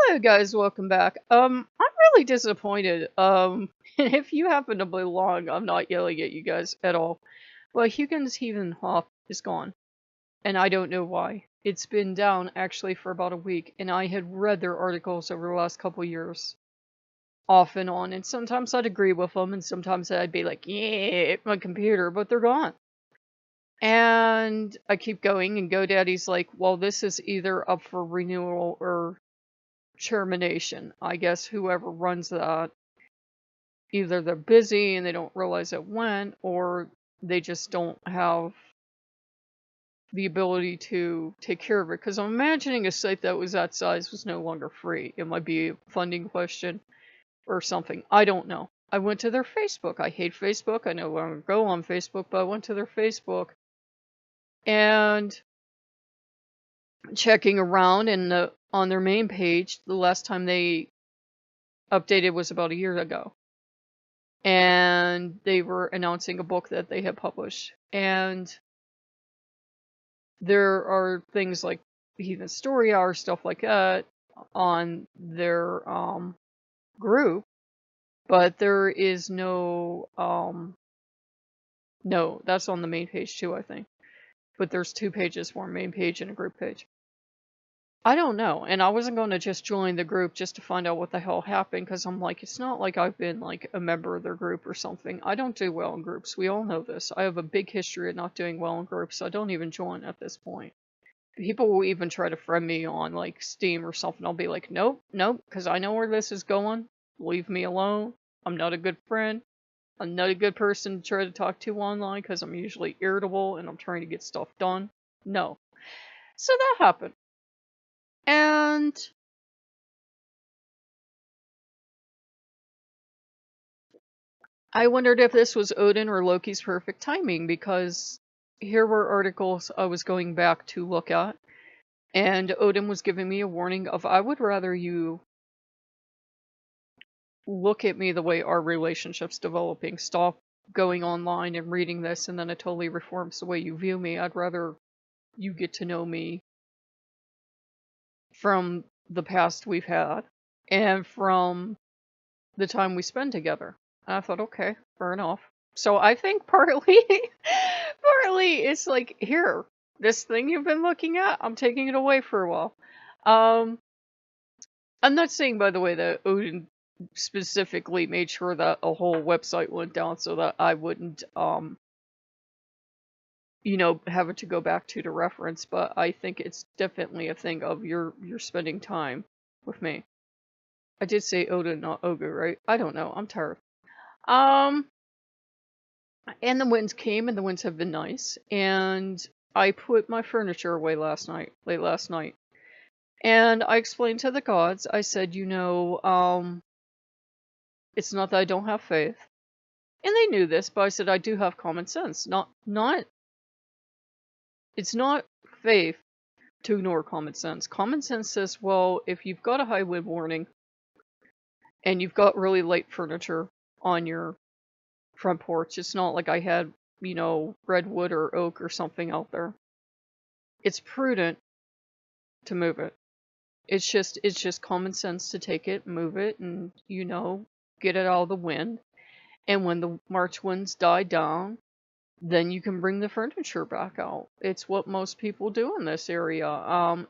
Hello guys, welcome back. I'm really disappointed. If you happen to belong, I'm not yelling at you guys at all. Well, Hugin's Heathen Hop is gone, and I don't know why. It's been down actually for about a week, and I had read their articles over the last couple years, off and on, and sometimes I'd agree with them, and sometimes I'd be like, yeah, my computer, but they're gone. And I keep going, and GoDaddy's like, well, this is either up for renewal or termination. I guess whoever runs that, either they're busy and they don't realize it went, or they just don't have the ability to take care of it. Because I'm imagining a site that was that size was no longer free. It might be a funding question or something. I don't know. I went to their Facebook. I hate Facebook. I no longer go on Facebook, but I went to their Facebook and checking around, and on their main page, the last time they updated was about a year ago. And they were announcing a book that they had published. And there are things like Heathen Story Hour, stuff like that, on their group, but there is no, no, that's on the main page too, I think. But there's two pages for a main page and a group page. I don't know, and I wasn't going to just join the group just to find out what the hell happened, because I'm like, it's not like I've been like a member of their group or something. I don't do well in groups. We all know this. I have a big history of not doing well in groups, so I don't even join at this point. People will even try to friend me on like Steam or something. I'll be like, nope, nope, because I know where this is going. Leave me alone. I'm not a good friend. I'm not a good person to try to talk to online, because I'm usually irritable and I'm trying to get stuff done. No. So that happened. And I wondered if this was Odin or Loki's perfect timing, because here were articles I was going back to look at, and Odin was giving me a warning of, I would rather you look at me the way our relationship's developing. Stop going online and reading this, and then it totally reforms the way you view me. I'd rather you get to know me from the past we've had, and from the time we spend together. And I thought, okay, fair enough. So I think partly, partly it's like, here, this thing you've been looking at, I'm taking it away for a while. I'm not saying, by the way, that Odin specifically made sure that a whole website went down so that I wouldn't, you know, have it to go back to reference, but I think it's definitely a thing of you're spending time with me. I did say Odin, not Ogre, right? I don't know. I'm tired. And the winds came, and the winds have been nice. And I put my furniture away late last night. And I explained to the gods, I said, you know, it's not that I don't have faith. And they knew this, but I said I do have common sense. It's not faith to ignore common sense. Common sense says, well, if you've got a high wind warning, and you've got really light furniture on your front porch, it's not like I had, you know, redwood or oak or something out there. It's prudent to move it. It's just common sense to take it, move it, and, you know, get it out of the wind. And when the March winds die down, then you can bring the furniture back out. It's what most people do in this area,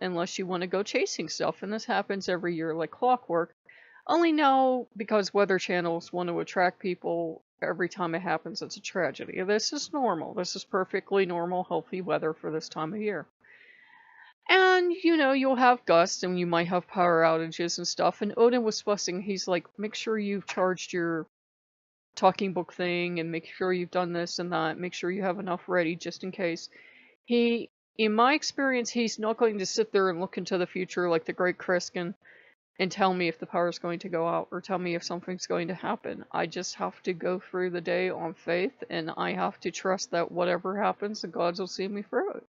unless you want to go chasing stuff. And this happens every year like clockwork. Only now, because weather channels want to attract people, every time it happens, it's a tragedy. This is normal. This is perfectly normal, healthy weather for this time of year. And, you know, you'll have gusts, and you might have power outages and stuff. And Odin was fussing. He's like, make sure you've charged your talking book thing, and make sure you've done this and that. Make sure you have enough ready just in case. In my experience, he's not going to sit there and look into the future like the Great Kriskin and tell me if the power is going to go out or tell me if something's going to happen. I just have to go through the day on faith, and I have to trust that whatever happens, the gods will see me through it.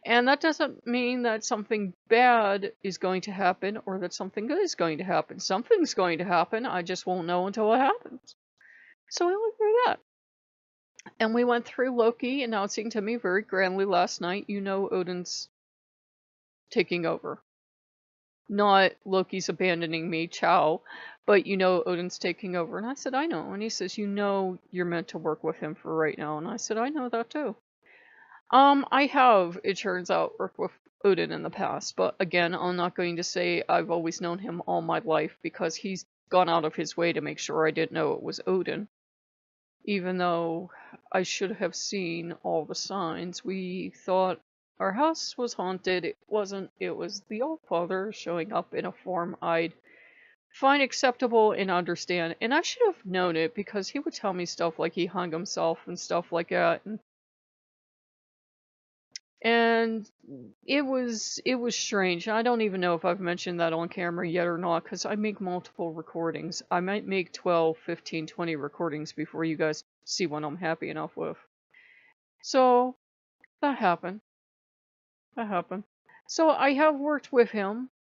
And that doesn't mean that something bad is going to happen or that something good is going to happen. Something's going to happen, I just won't know until it happens. So we went through that. And we went through Loki announcing to me very grandly last night, you know, Odin's taking over. not Loki's abandoning me, ciao, but Odin's taking over. And I said, I know. And he says, you're meant to work with him for right now. And I said, I know that too. I have, it turns out, worked with Odin in the past, but again, I'm not going to say I've always known him all my life, because he's gone out of his way to make sure I didn't know it was Odin. Even though I should have seen all the signs. We thought our house was haunted. It wasn't. It was the Allfather showing up in a form I'd find acceptable and understand. And I should have known it, because he would tell me stuff like he hung himself and stuff like that. And it was strange. I don't even know if I've mentioned that on camera yet or not, because I make multiple recordings. I might make 12, 15, 20 recordings before you guys see one I'm happy enough with. So that happened. That happened. So I have worked with him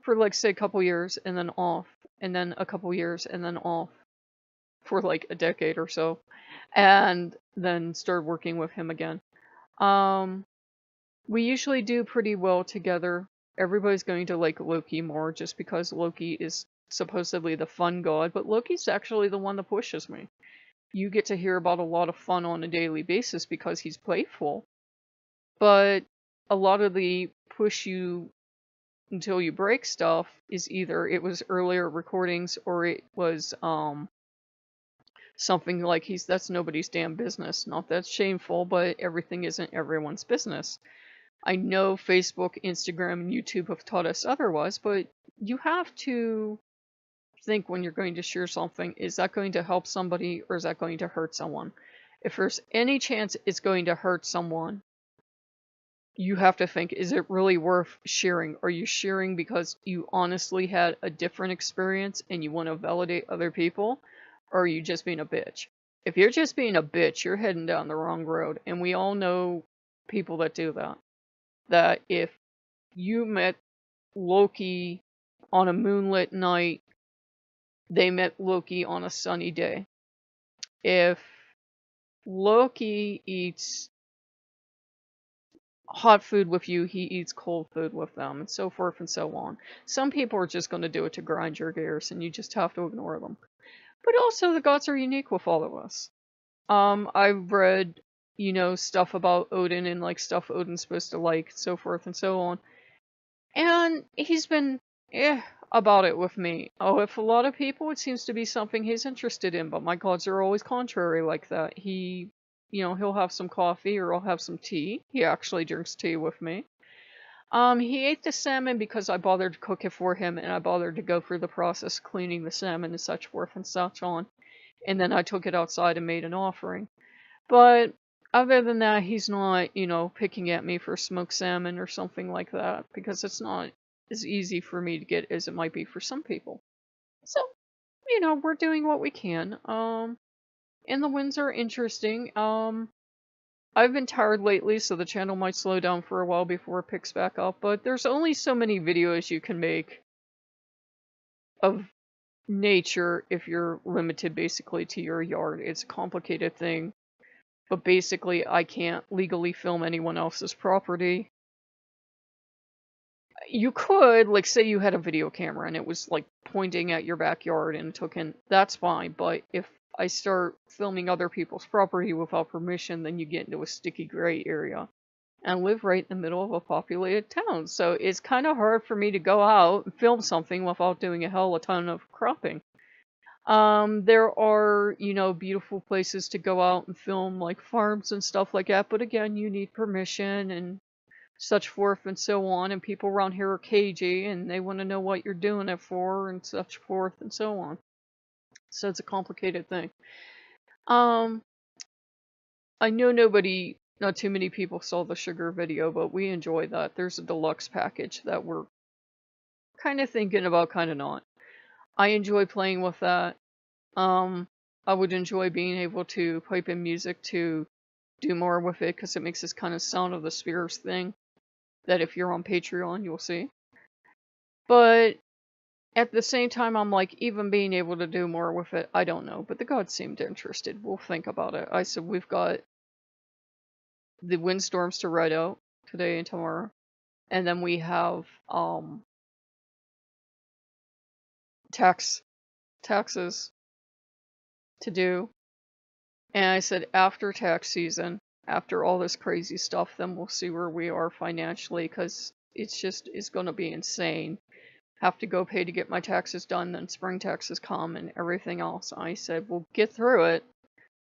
for, like, say, a couple years and then off, and then a couple years and then off for like a decade or so, and then started working with him again. We usually do pretty well together. Everybody's going to like Loki more just because Loki is supposedly the fun god, but Loki's actually the one that pushes me. You get to hear about a lot of fun on a daily basis because he's playful, but a lot of the push you until you break stuff is either it was earlier recordings or it was something like that's nobody's damn business. Not that's shameful, but everything isn't everyone's business. I know Facebook, Instagram, and YouTube have taught us otherwise, but you have to think when you're going to share something, is that going to help somebody or is that going to hurt someone? If there's any chance it's going to hurt someone, you have to think, is it really worth sharing? Are you sharing because you honestly had a different experience and you want to validate other people? Or are you just being a bitch? If you're just being a bitch, you're heading down the wrong road. And we all know people that do that. That if you met Loki on a moonlit night, they met Loki on a sunny day. If Loki eats hot food with you, he eats cold food with them, and so forth and so on. Some people are just going to do it to grind your gears, and you just have to ignore them. But also, the gods are unique with all of us. I've read, stuff about Odin and like stuff Odin's supposed to like, so forth and so on. And he's been about it with me. Oh, if a lot of people, it seems to be something he's interested in, but my gods are always contrary like that. He'll have some coffee or I'll have some tea. He actually drinks tea with me. He ate the salmon because I bothered to cook it for him and I bothered to go through the process cleaning the salmon and such forth and such on. And then I took it outside and made an offering. But other than that, he's not, picking at me for smoked salmon or something like that, because it's not as easy for me to get as it might be for some people. So, we're doing what we can. And the wins are interesting. I've been tired lately, so the channel might slow down for a while before it picks back up, but there's only so many videos you can make of nature if you're limited basically to your yard. It's a complicated thing. But basically, I can't legally film anyone else's property. You could, like, say you had a video camera and it was, like, pointing at your backyard and took in, that's fine. But if I start filming other people's property without permission, then you get into a sticky gray area. And I live right in the middle of a populated town, so it's kind of hard for me to go out and film something without doing a hell of a ton of cropping. There are, beautiful places to go out and film, like farms and stuff like that, but again, you need permission and such forth and so on, and people around here are cagey, and they want to know what you're doing it for, and such forth and so on. So it's a complicated thing. I know not too many people saw the sugar video, but we enjoy that. There's a deluxe package that we're kind of thinking about, kind of not. I enjoy playing with that. I would enjoy being able to pipe in music to do more with it, because it makes this kind of Sound of the Spheres thing that if you're on Patreon, you'll see. But at the same time, I'm like, even being able to do more with it, I don't know. But the gods seemed interested. We'll think about it. I said we've got the windstorms to ride out today and tomorrow. And then we have taxes to do. And I said, after tax season, after all this crazy stuff, then we'll see where we are financially, because it's going to be insane. Have to go pay to get my taxes done, then spring taxes come and everything else. I said, we'll get through it,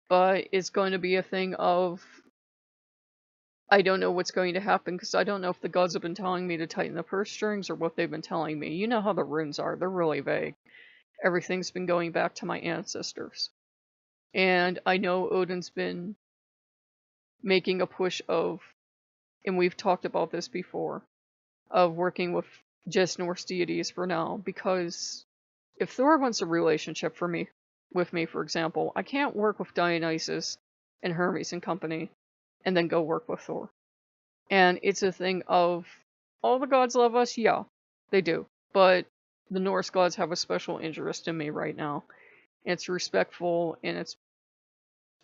but it's going to be a thing of, I don't know what's going to happen, because I don't know if the gods have been telling me to tighten the purse strings or what they've been telling me. You know how the runes are. They're really vague. Everything's been going back to my ancestors. And I know Odin's been making a push of, and we've talked about this before, of working with just Norse deities for now, because if Thor wants a relationship with me, for example, I can't work with Dionysus and Hermes and company and then go work with Thor. And it's a thing of, all the gods love us, yeah, they do, but the Norse gods have a special interest in me right now. It's respectful, and it's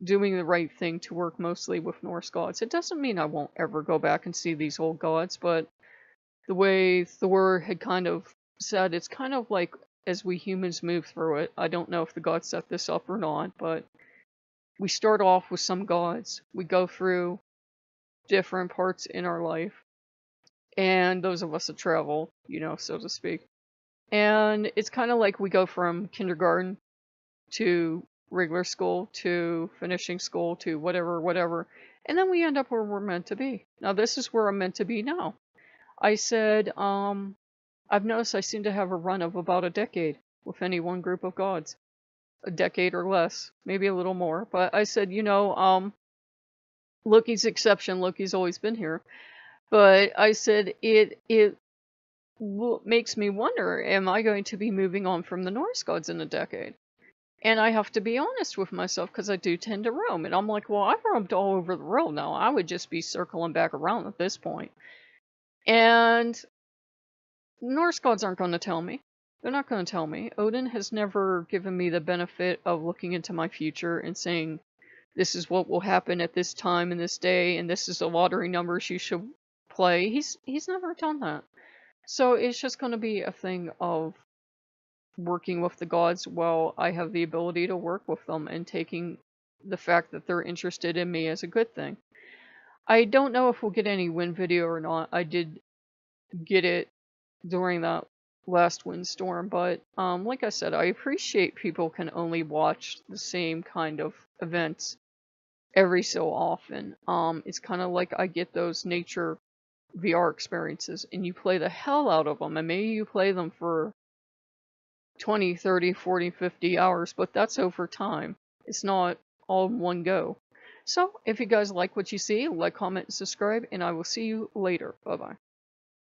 doing the right thing to work mostly with Norse gods. It doesn't mean I won't ever go back and see these old gods, but the way Thor had kind of said, it's kind of like as we humans move through it. I don't know if the gods set this up or not, but we start off with some gods. We go through different parts in our life, and those of us that travel, you know, so to speak. And it's kind of like we go from kindergarten to regular school to finishing school to whatever, and then we end up where we're meant to be. Now this is where I'm meant to be now. I said, I've noticed I seem to have a run of about a decade with any one group of gods. A decade or less, maybe a little more. But I said, you know, Loki's exception. Loki's always been here. But I said, it makes me wonder, am I going to be moving on from the Norse gods in a decade? And I have to be honest with myself, because I do tend to roam. And I'm like, well, I've roamed all over the world now. I would just be circling back around at this point. And Norse gods aren't going to tell me. They're not going to tell me. Odin has never given me the benefit of looking into my future and saying, this is what will happen at this time and this day, and this is the lottery numbers you should play. He's never done that. So it's just going to be a thing of working with the gods while I have the ability to work with them, and taking the fact that they're interested in me as a good thing. I don't know if we'll get any wind video or not. I did get it during that last windstorm, but like I said, I appreciate people can only watch the same kind of events every so often. It's kind of like I get those nature VR experiences, and you play the hell out of them, and maybe you play them for 20, 30, 40, 50 hours, but that's over time. It's not all in one go. So, if you guys like what you see, like, comment, and subscribe, and I will see you later. Bye-bye.